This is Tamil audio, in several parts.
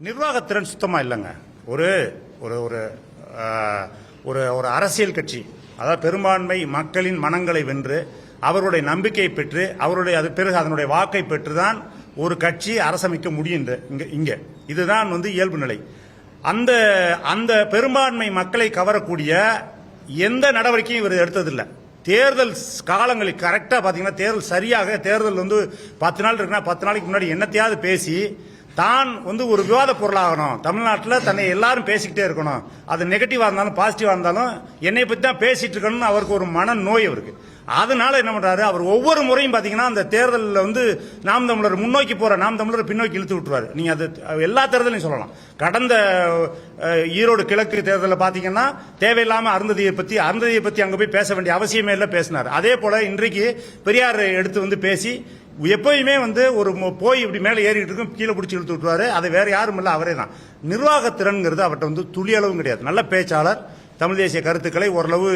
நிர்வாகத்திறன் சுத்தமா இல்லைங்க. ஒரு ஒரு ஒரு ஒரு ஒரு அரசியல் கட்சி, அதாவது பெரும்பான்மை மக்களின் மனங்களை வென்று அவருடைய நம்பிக்கையை பெற்று அவருடைய அது பிறகு அதனுடைய வாக்கை பெற்றுதான் ஒரு கட்சி அரசமைக்க முடியும். இங்க இதுதான் இயல்பு நிலை. அந்த அந்த பெரும்பான்மை மக்களை கவரக்கூடிய எந்த நடவடிக்கையும் இவர் எடுத்ததில்லை. தேர்தல் காலங்களில் கரெக்டா பாத்தீங்கன்னா தேர்தல் சரியாக தேர்தல் 10 நாள் இருக்குன்னா 10 நாளைக்கு முன்னாடி என்னத்தையாவது பேசி தான் ஒரு விவாத பொருளாகணும். தமிழ்நாட்டில் தன்னை எல்லாரும் பேசிக்கிட்டே இருக்கணும். அது நெகட்டிவா இருந்தாலும் பாசிட்டிவா இருந்தாலும் என்னை பத்தி தான் பேசிட்டு இருக்கணும்னு அவருக்கு ஒரு மன நோய் அவருக்கு. அதனால என்ன பண்றாரு, அவர் ஒவ்வொரு முறையும் பாத்தீங்கன்னா அந்த தேர்தலில் நாம் தமிழர் முன்னோக்கி போற நாம் தமிழர் பின்னோக்கி இழுத்து விட்டுருவாரு. நீங்க அது எல்லா தேர்தலையும் சொல்லலாம். கடந்த ஈரோடு கிழக்கு தேர்தலில் பாத்தீங்கன்னா தேவையில்லாம அருந்ததியை பத்தி அங்க போய் பேச வேண்டிய அவசியமே இல்லை பேசினார். அதே போல இன்றைக்கு பெரியார் எடுத்து பேசி எப்பயுமே ஒரு போய் இப்படி மேலே ஏறிட்டு இருக்கும், கீழே பிடிச்சி இழுத்து விட்டுருவாரு. அது வேற யாரும் இல்லை, அவரே தான். நிர்வாகத்திறன்கிறது அவர்கிட்ட துளி அளவும் கிடையாது. நல்ல பேச்சாளர், தமிழ் தேசிய கருத்துக்களை ஓரளவு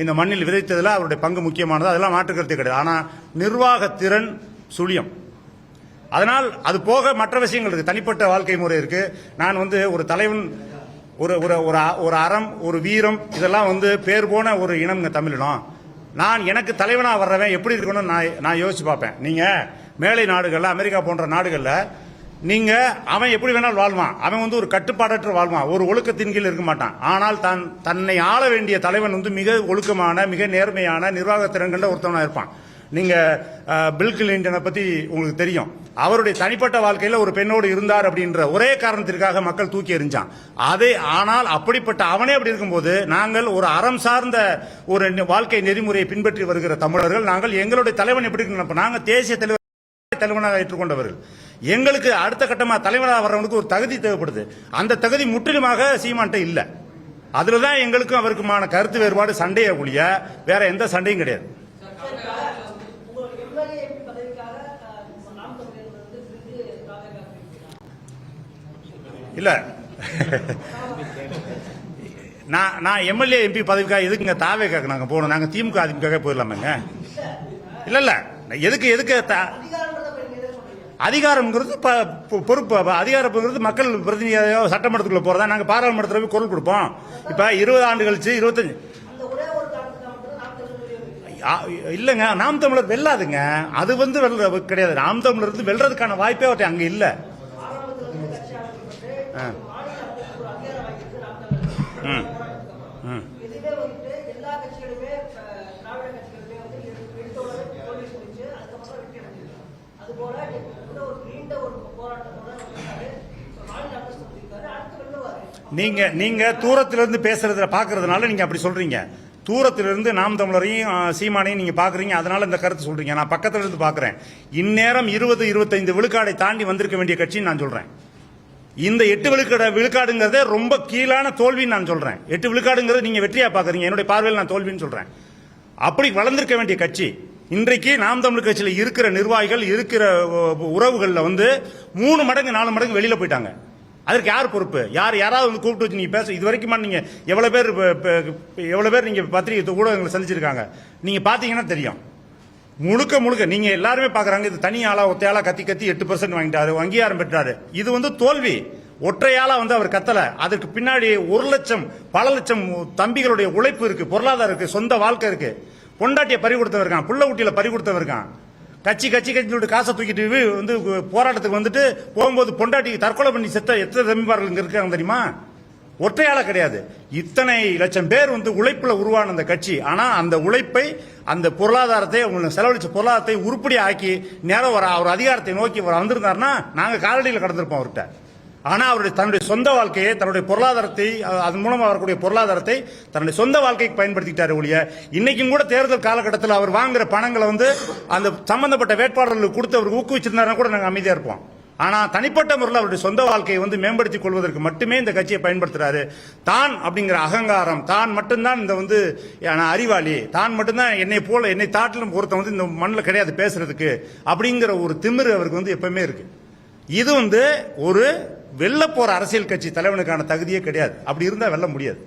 இந்த மண்ணில் விதைத்ததில் அவருடைய பங்கு முக்கியமானது, அதெல்லாம் மாற்று கருத்து கிடையாது. ஆனால் நிர்வாகத்திறன் சுழியம். அதனால் அது போக மற்ற விஷயங்கள் இருக்கு, தனிப்பட்ட வாழ்க்கை முறை இருக்கு. நான் ஒரு தலைவன், ஒரு அறம், ஒரு வீரம், இதெல்லாம் பேர் போன ஒரு இனம் தமிழினம். நான் எனக்கு தலைவனா வர்றவன் எப்படி இருக்கணும்னு நான் யோசிச்சு பார்ப்பேன். நீங்க மேலை நாடுகள்ல, அமெரிக்கா போன்ற நாடுகள்ல நீங்க அவன் எப்படி வேணாலும் வாழ்வான். அவன் ஒரு கட்டுப்பாடற்ற வாழ்வான், ஒரு ஒழுக்கத்தின் கீழ் இருக்க மாட்டான். ஆனால் தன்னை ஆள வேண்டிய தலைவன் மிக ஒழுக்கமான, மிக நேர்மையான, நிர்வாகத்திறன் கண்ட ஒருத்தவனா இருப்பான். நீங்க பில் கிளின்டனை பத்தி உங்களுக்கு தெரியும். அவருடைய தனிப்பட்ட வாழ்க்கையில ஒரு பெண்ணோடு இருந்தார் அப்படின்ற ஒரே காரணத்திற்காக மக்கள் தூக்கி எறிஞ்சான். ஆனால் அப்படிப்பட்ட அவனே அப்படி இருக்கும்போது நாங்கள் ஒரு அறம் சார்ந்த ஒரு வாழ்க்கை நெறிமுறையை பின்பற்றி வருகிற தமிழர்கள், நாங்கள் எங்களுடைய தலைவன் எப்படி இருக்கு, நாங்கள் தேசிய தலைவனாக ஏற்றுக்கொண்டவர்கள். எங்களுக்கு அடுத்த கட்டமா தலைவனாக வர்றவனுக்கு ஒரு தகுதி தேவைப்படுது. அந்த தகுதி முற்றிலுமாக சீமான்ட்ட இல்ல. அதுலதான் எங்களுக்கும் அவருக்குமான கருத்து வேறுபாடு, சண்டையை ஒழிய வேற எந்த சண்டையும் கிடையாது. இல்ல நான் எம்எல்ஏ எம்பி பதவிக்காக எதுக்குங்க தாவேக்காக நாங்க போகணும்? நாங்க திமுக அதிமுக போயிடலாமேங்க. இல்ல எதுக்கு அதிகாரம்ங்கிறது பொறுப்பு. அதிகாரம்ங்கிறது மக்கள் பிரதிநிதியாக சட்டமன்றத்துக்குள்ள போறதா. நாங்க பாராளுமன்றத்தில் போய் குரல் கொடுப்போம். இப்ப 20 ஆண்டு கழிச்சு 25 இல்லங்க, நாம் தமிழர் வெல்லாதுங்க. அது வெல்ல கிடையாது. நாம் தமிழர் வெல்றதுக்கான வாய்ப்பே அவர்கிட்ட அங்க இல்ல. நீங்க தூரத்திலிருந்து பேசுறத பாக்குறதுனால நீங்க அப்படி சொல்றீங்க. தூரத்திலிருந்து நாம் தமிழரையும் சீமானையும் நீங்க பாக்குறீங்க, அதனால இந்த கருத்து சொல்றீங்க. நான் பக்கத்துல இருந்து பாக்குறேன். இந்நேரம் 20-25 விழுக்காடை தாண்டி வந்திருக்க வேண்டிய கட்சின்னு நான் சொல்றேன். இந்த 8 விழுக்காடுங்கிறதே ரொம்ப கீழான தோல்வின்னு நான் சொல்றேன். 8 விழுக்காடுங்கிறது நீங்க வெற்றியா பாக்குறீங்க, என்னுடைய பார்வையில் நான் தோல்வின்னு சொல்றேன். அப்படி வளர்ந்திருக்க வேண்டிய கட்சி இன்றைக்கு நாம் தமிழ் கட்சியில் இருக்கிற நிர்வாகிகள், இருக்கிற உறவுகள்ல 3 மடங்கு 4 மடங்கு வெளியில போயிட்டாங்க. அதற்கு யார் பொறுப்பு? யாராவது கூப்பிட்டு வச்சு நீங்க பேச, இது வரைக்கும் நீங்க எவ்வளவு பேர் நீங்க பத்திரிகை ஊடகங்களை சந்திச்சிருக்காங்க, நீங்க பாத்தீங்கன்னா தெரியும். முழுக்க நீங்க எல்லாருமே பாக்குறாங்க, இது தனி ஆளா ஒத்தையாளா கத்தி 8% வாங்கிட்டாரு, அங்கீகாரம் பெற்றாரு. இது தோல்வி. ஒற்றையாளா அவர் கத்தல. அதுக்கு பின்னாடி 1 லட்சம் பல லட்சம் தம்பிகளுடைய உழைப்பு இருக்கு, பொருளாதாரம் இருக்கு, சொந்த வாழ்க்கை இருக்கு. பொண்டாட்டியை பறி கொடுத்தவர் இருக்கான், புள்ள குட்டியில பறி கொடுத்தவர் இருக்கான். கட்சி காசை தூக்கிட்டு போராட்டத்துக்கு போகும்போது பொண்டாட்டி தற்கொலை பண்ணி செத்த எத்தனை தம்பிமார்கள் இருக்காங்க தெரியுமா? ஒற்றையாள கிடையாது. இத்தனை லட்சம் பேர் உழைப்புல உருவான அந்த கட்சி. ஆனா அந்த உழைப்பை, அந்த பொருளாதாரத்தை, செலவழிச்ச பொருளாதாரத்தை உருப்படி ஆக்கி நேரம் அவர் அதிகாரத்தை நோக்கி வந்திருந்தாருன்னா நாங்க காலடியில் கடந்திருப்போம் அவர்கிட்ட. ஆனா அவருடைய தன்னுடைய சொந்த வாழ்க்கையை, தன்னுடைய பொருளாதாரத்தை, அதன் மூலமா வரக்கூடிய பொருளாதாரத்தை தன்னுடைய சொந்த வாழ்க்கைக்கு பயன்படுத்திட்டாரு ஒழிய, இன்னைக்கும் கூட தேர்தல் காலகட்டத்தில் அவர் வாங்குற பணங்களை அந்த சம்பந்தப்பட்ட வேட்பாளர்களுக்கு கொடுத்து அவருக்கு ஊக்குவிச்சிருந்தாருன்னா கூட நாங்க அமைதியா இருப்போம். ஆனா தனிப்பட்ட முறையில் அவருடைய சொந்த வாழ்க்கையை மேம்படுத்திக் கொள்வதற்கு மட்டுமே இந்த கட்சியை பயன்படுத்துறாரு. தான் அப்படிங்கிற அகங்காரம், தான் மட்டும்தான் இந்த அறிவாளி, தான் மட்டும்தான் என்னை தாட்டிலும் ஒருத்தன் இந்த மண்ணில் கிடையாது பேசுறதுக்கு அப்படிங்கிற ஒரு திமிரு அவருக்கு எப்பவுமே இருக்கு. இது ஒரு வெல்ல போற அரசியல் கட்சி தலைவனுக்கான தகுதியே கிடையாது. அப்படி இருந்தா வெல்ல முடியாது.